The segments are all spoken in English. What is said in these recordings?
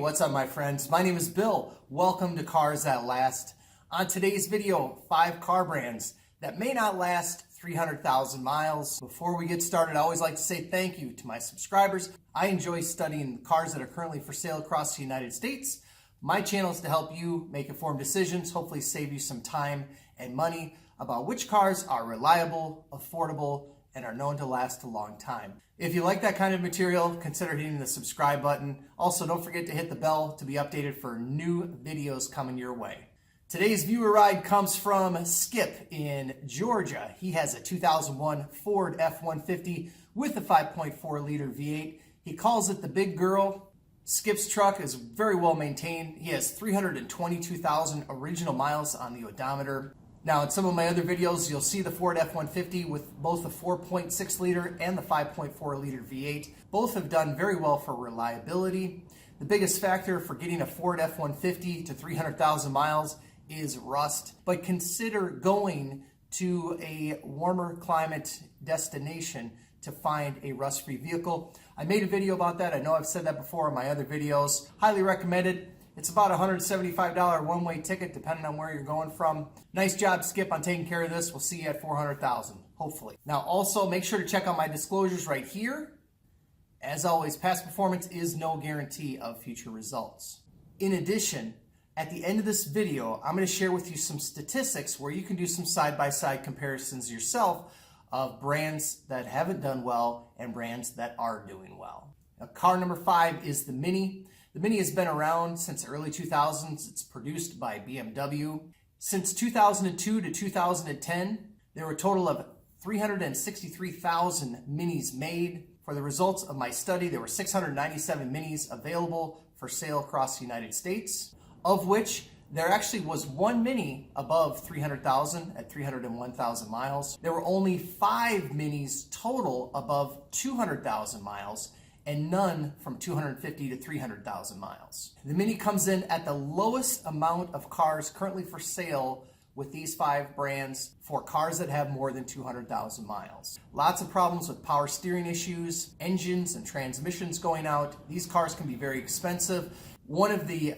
what's up my friends? My name is Bill. Welcome to Cars That Last. On today's video, 5 car brands that may not last 300,000 miles. Before we get started, I always like to say thank you to my subscribers. I enjoy studying the cars that are currently for sale across the United States. My channel is to help you make informed decisions, hopefully save you some time and money about which cars are reliable, affordable, and are known to last a long time. If you like that kind of material, consider hitting the subscribe button. Also, don't forget to hit the bell to be updated for new videos coming your way. Today's viewer ride comes from Skip in Georgia. He has a 2001 Ford F-150 with a 5.4 liter V8. He calls it the big girl. Skip's truck is very well maintained. He has 322,000 original miles on the odometer. Now, in some of my other videos, you'll see the Ford F-150 with both the 4.6 liter and the 5.4 liter V8. Both have done very well for reliability. The biggest factor for getting a Ford F-150 to 300,000 miles is rust, but consider going to a warmer climate destination to find a rust-free vehicle. I made a video about that. I know I've said that before in my other videos. Highly recommended. It's about a $175 one-way ticket depending on where you're going from. Nice job, Skip, on taking care of this. We'll see you at 400,000, hopefully. Now, also make sure to check out my disclosures right here. As always, past performance is no guarantee of future results. In addition, at the end of this video, I'm going to share with you some statistics where you can do some side-by-side comparisons yourself of brands that haven't done well and brands that are doing well. Now, car number 5 is the Mini. The Mini has been around since the early 2000s. It's produced by BMW. Since 2002 to 2010, there were a total of 363,000 Minis made. For the results of my study, there were 697 Minis available for sale across the United States, of which there actually was one Mini above 300,000 at 301,000 miles. There were only 5 Minis total above 200,000 miles, and none from 250 to 300,000 miles. The Mini comes in at the lowest amount of cars currently for sale with these 5 brands for cars that have more than 200,000 miles. Lots of problems with power steering issues, engines and transmissions going out. These cars can be very expensive. One of the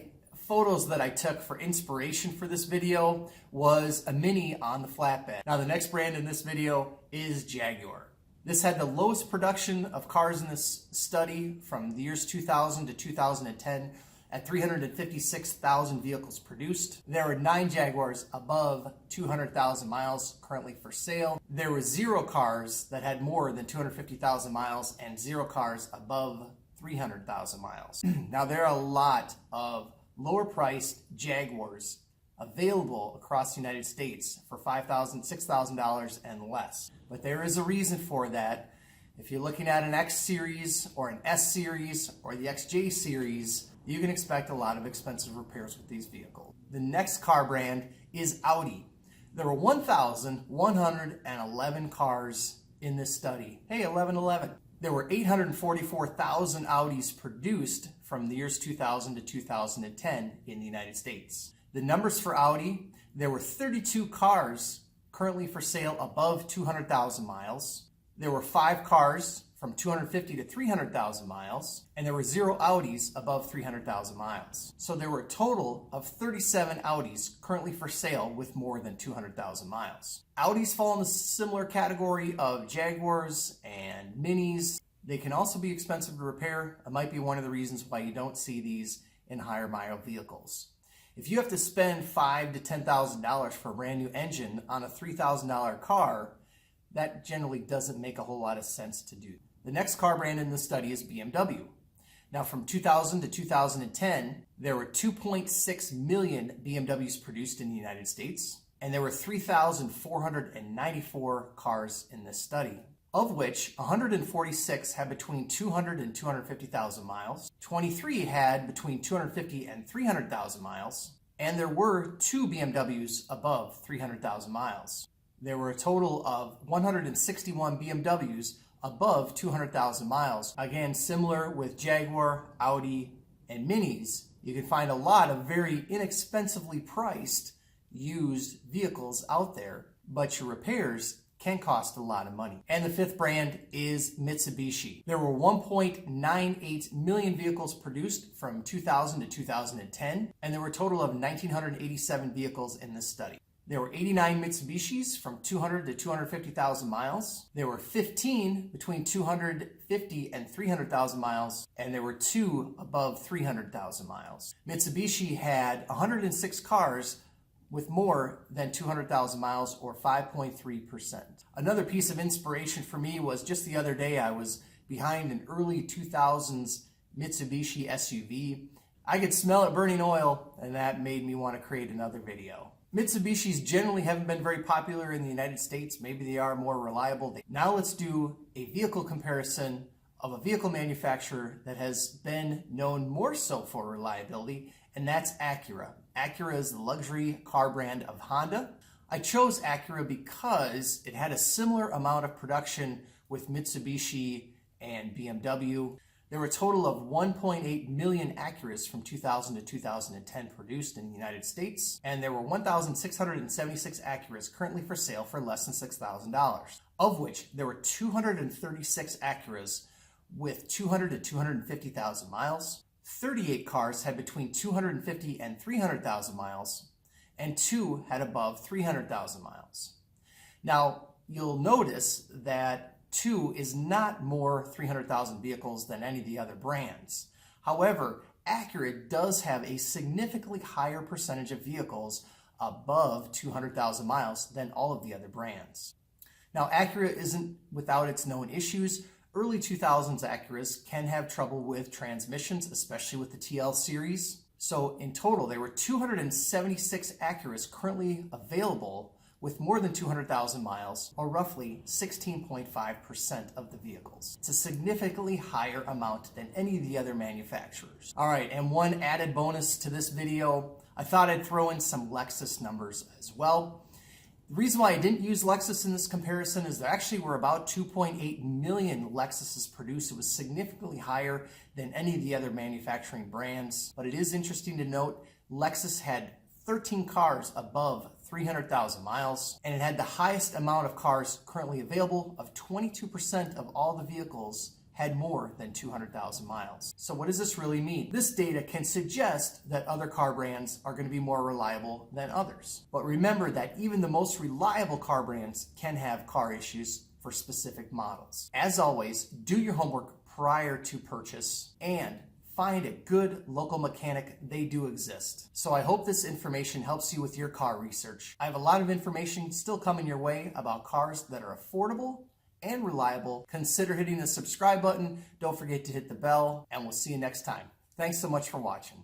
photos that I took for inspiration for this video was a Mini on the flatbed. Now, the next brand in this video is Jaguar. This had the lowest production of cars in this study from the years 2000 to 2010 at 356,000 vehicles produced. There were 9 Jaguars above 200,000 miles currently for sale. There were 0 cars that had more than 250,000 miles and 0 cars above 300,000 miles. Now, there are a lot of lower priced Jaguars available across the United States for $5,000, $6,000 and less. But there is a reason for that. If you're looking at an X Series or an S Series or the XJ Series, you can expect a lot of expensive repairs with these vehicles. The next car brand is Audi. There were 1,111 cars in this study. Hey, 1111. There were 844,000 Audis produced from the years 2000 to 2010 in the United States. The numbers for Audi, there were 32 cars currently for sale above 200,000 miles. There were 5 cars from 250 to 300,000 miles, and there were 0 Audis above 300,000 miles. So there were a total of 37 Audis currently for sale with more than 200,000 miles. Audis fall in the similar category of Jaguars and Minis. They can also be expensive to repair. It might be one of the reasons why you don't see these in higher mile vehicles. If you have to spend $5,000 to $10,000 for a brand new engine on a $3,000 car, that generally doesn't make a whole lot of sense to do. The next car brand in this study is BMW. Now, from 2000 to 2010, there were 2.6 million BMWs produced in the United States, and there were 3,494 cars in this study, of which 146 had between 200 and 250,000 miles, 23 had between 250 and 300,000 miles, and there were 2 BMWs above 300,000 miles. There were a total of 161 BMWs above 200,000 miles. Again, similar with Jaguar, Audi, and Minis, you can find a lot of very inexpensively priced used vehicles out there, but your repairs can cost a lot of money. And the fifth brand is Mitsubishi. There were 1.98 million vehicles produced from 2000 to 2010, and there were a total of 1,987 vehicles in this study. There were 89 Mitsubishis from 200 to 250,000 miles. There were 15 between 250 and 300,000 miles, and there were 2 above 300,000 miles. Mitsubishi had 106 cars with more than 200,000 miles, or 5.3%. Another piece of inspiration for me was just the other day I was behind an early 2000s Mitsubishi SUV. I could smell it burning oil, and that made me want to create another video. Mitsubishis generally haven't been very popular in the United States. Maybe they are more reliable. Now let's do a vehicle comparison of a vehicle manufacturer that has been known more so for reliability, and that's Acura. Acura is the luxury car brand of Honda. I chose Acura because it had a similar amount of production with Mitsubishi and BMW. There were a total of 1.8 million Acuras from 2000 to 2010 produced in the United States, and there were 1,676 Acuras currently for sale for less than $6,000, of which there were 236 Acuras with 200 to 250,000 miles. 38 cars had between 250 and 300,000 miles, and 2 had above 300,000 miles. Now, you'll notice that 2 is not more 300,000 vehicles than any of the other brands. However, Acura does have a significantly higher percentage of vehicles above 200,000 miles than all of the other brands. Now, Acura isn't without its known issues. Early 2000s Acuras can have trouble with transmissions, especially with the TL series. So in total, there were 276 Acuras currently available with more than 200,000 miles, or roughly 16.5% of the vehicles. It's a significantly higher amount than any of the other manufacturers. All right, and one added bonus to this video, I thought I'd throw in some Lexus numbers as well. The reason why I didn't use Lexus in this comparison is there actually were about 2.8 million Lexuses produced. It was significantly higher than any of the other manufacturing brands. But it is interesting to note, Lexus had 13 cars above 300,000 miles, and it had the highest amount of cars currently available. Of 22% of all the vehicles had more than 200,000 miles. So what does this really mean? This data can suggest that other car brands are going to be more reliable than others. But remember that even the most reliable car brands can have car issues for specific models. As always, do your homework prior to purchase and find a good local mechanic. They do exist. So I hope this information helps you with your car research. I have a lot of information still coming your way about cars that are affordable and reliable. Consider hitting the subscribe button. Don't forget to hit the bell, and we'll see you next time. Thanks so much for watching.